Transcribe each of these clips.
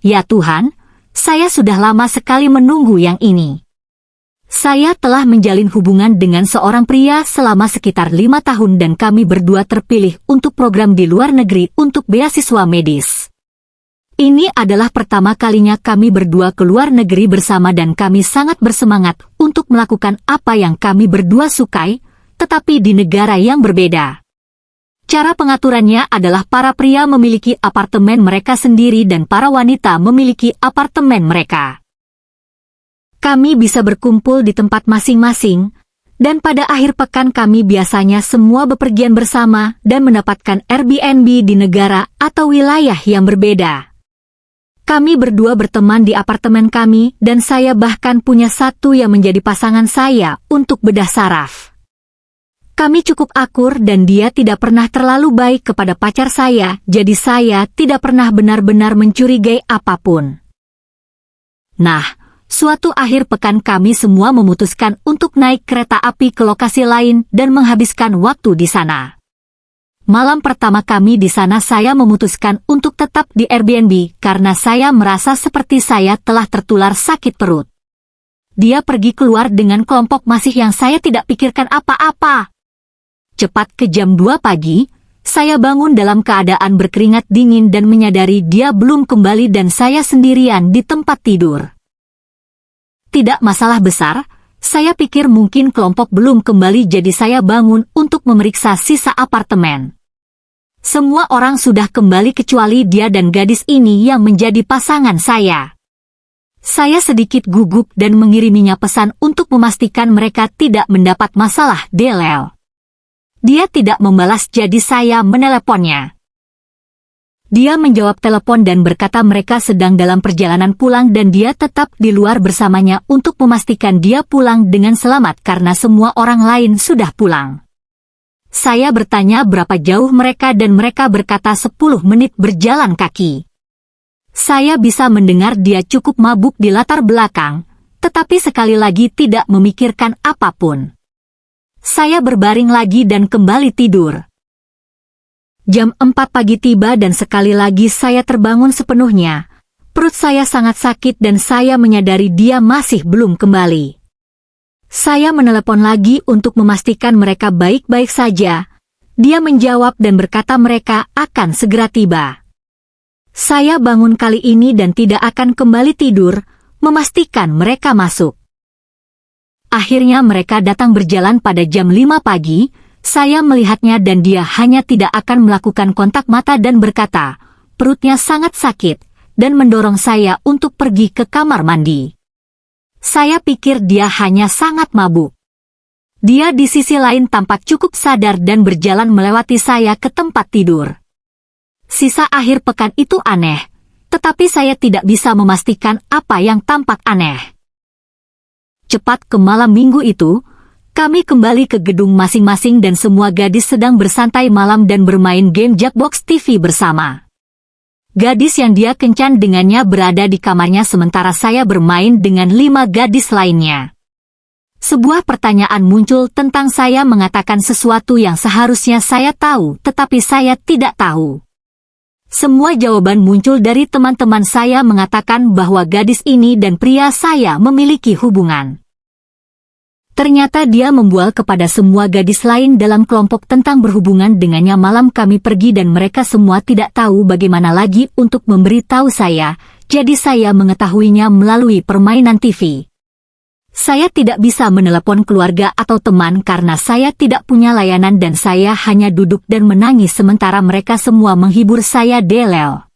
Ya Tuhan, saya sudah lama sekali menunggu yang ini. Saya telah menjalin hubungan dengan seorang pria selama sekitar 5 tahun dan kami berdua terpilih untuk program di luar negeri untuk beasiswa medis. Ini adalah pertama kalinya kami berdua ke luar negeri bersama dan kami sangat bersemangat untuk melakukan apa yang kami berdua sukai, tetapi di negara yang berbeda. Cara pengaturannya adalah para pria memiliki apartemen mereka sendiri dan para wanita memiliki apartemen mereka. Kami bisa berkumpul di tempat masing-masing, dan pada akhir pekan kami biasanya semua bepergian bersama dan mendapatkan Airbnb di negara atau wilayah yang berbeda. Kami berdua berteman di apartemen kami dan saya bahkan punya satu yang menjadi pasangan saya untuk bedah saraf. Kami cukup akur dan dia tidak pernah terlalu baik kepada pacar saya, jadi saya tidak pernah benar-benar mencurigai apapun. Nah, suatu akhir pekan kami semua memutuskan untuk naik kereta api ke lokasi lain dan menghabiskan waktu di sana. Malam pertama kami di sana saya memutuskan untuk tetap di Airbnb karena saya merasa seperti saya telah tertular sakit perut. Dia pergi keluar dengan kelompok masih yang saya tidak pikirkan apa-apa. Cepat ke jam 2 pagi, saya bangun dalam keadaan berkeringat dingin dan menyadari dia belum kembali dan saya sendirian di tempat tidur. Tidak masalah besar, saya pikir mungkin kelompok belum kembali jadi saya bangun untuk memeriksa sisa apartemen. Semua orang sudah kembali kecuali dia dan gadis ini yang menjadi pasangan saya. Saya sedikit gugup dan mengiriminya pesan untuk memastikan mereka tidak mendapat masalah Delel. Dia tidak membalas jadi saya meneleponnya. Dia menjawab telepon dan berkata mereka sedang dalam perjalanan pulang dan dia tetap di luar bersamanya untuk memastikan dia pulang dengan selamat karena semua orang lain sudah pulang. Saya bertanya berapa jauh mereka dan mereka berkata 10 menit berjalan kaki. Saya bisa mendengar dia cukup mabuk di latar belakang, tetapi sekali lagi tidak memikirkan apapun. Saya berbaring lagi dan kembali tidur. Jam 4 pagi tiba dan sekali lagi saya terbangun sepenuhnya. Perut saya sangat sakit dan saya menyadari dia masih belum kembali. Saya menelepon lagi untuk memastikan mereka baik-baik saja. Dia menjawab dan berkata mereka akan segera tiba. Saya bangun kali ini dan tidak akan kembali tidur, memastikan mereka masuk. Akhirnya mereka datang berjalan pada jam 5 pagi, saya melihatnya dan dia hanya tidak akan melakukan kontak mata dan berkata, perutnya sangat sakit, dan mendorong saya untuk pergi ke kamar mandi. Saya pikir dia hanya sangat mabuk. Dia di sisi lain tampak cukup sadar dan berjalan melewati saya ke tempat tidur. Sisa akhir pekan itu aneh, tetapi saya tidak bisa memastikan apa yang tampak aneh. Cepat ke malam minggu itu, kami kembali ke gedung masing-masing dan semua gadis sedang bersantai malam dan bermain game Jackbox TV bersama. Gadis yang dia kencan dengannya berada di kamarnya sementara saya bermain dengan 5 gadis lainnya. Sebuah pertanyaan muncul tentang saya mengatakan sesuatu yang seharusnya saya tahu tetapi saya tidak tahu. Semua jawaban muncul dari teman-teman saya mengatakan bahwa gadis ini dan pria saya memiliki hubungan. Ternyata dia membual kepada semua gadis lain dalam kelompok tentang berhubungan dengannya malam kami pergi dan mereka semua tidak tahu bagaimana lagi untuk memberitahu saya, jadi saya mengetahuinya melalui permainan TV. Saya tidak bisa menelepon keluarga atau teman karena saya tidak punya layanan dan saya hanya duduk dan menangis sementara mereka semua menghibur saya Delel.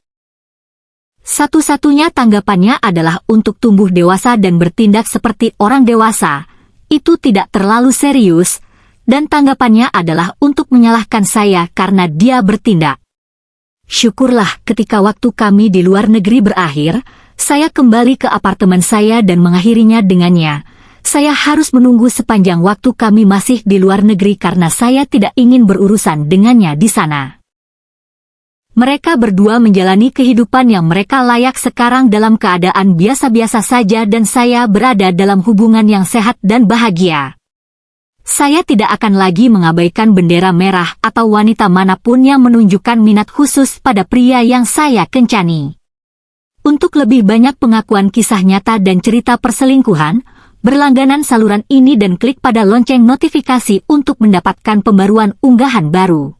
Satu-satunya tanggapannya adalah untuk tumbuh dewasa dan bertindak seperti orang dewasa. Itu tidak terlalu serius, dan tanggapannya adalah untuk menyalahkan saya karena dia bertindak. Syukurlah ketika waktu kami di luar negeri berakhir, saya kembali ke apartemen saya dan mengakhirinya dengannya. Saya harus menunggu sepanjang waktu kami masih di luar negeri karena saya tidak ingin berurusan dengannya di sana. Mereka berdua menjalani kehidupan yang mereka layak sekarang dalam keadaan biasa-biasa saja dan saya berada dalam hubungan yang sehat dan bahagia. Saya tidak akan lagi mengabaikan bendera merah atau wanita manapun yang menunjukkan minat khusus pada pria yang saya kencani. Untuk Untuk lebih banyak pengakuan kisah nyata dan cerita perselingkuhan, berlangganan saluran ini dan klik pada lonceng notifikasi untuk mendapatkan pembaruan unggahan baru.